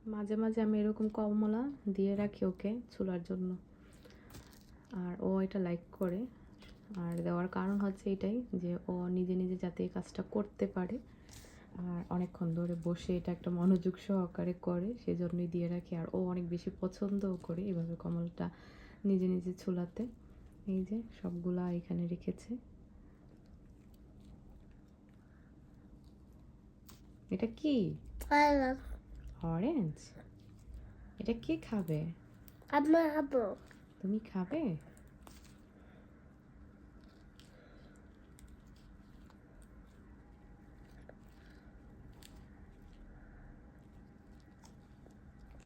মাঝে মাঝে আমি এরকম কমলা দিয়ে রাখি ওকে ছোলার জন্য, আর ও এটা লাইক করে। আর দেওয়ার কারণ হচ্ছে এটাই যে ও নিজে নিজে যাতে এই কাজটা করতে পারে, আর অনেকক্ষণ ধরে বসে এটা একটা মনোযোগ সহকারে করে, সেজন্যই দিয়ে রাখি। আর ও অনেক বেশি পছন্দও করে এভাবে কমলটা নিজে নিজে ছোলাতে। এই যে সবগুলা এখানে রেখেছে। এটা কি? অরেঞ্জ? এটা কে খাবে? আমি খাবো। তুমি খাবে?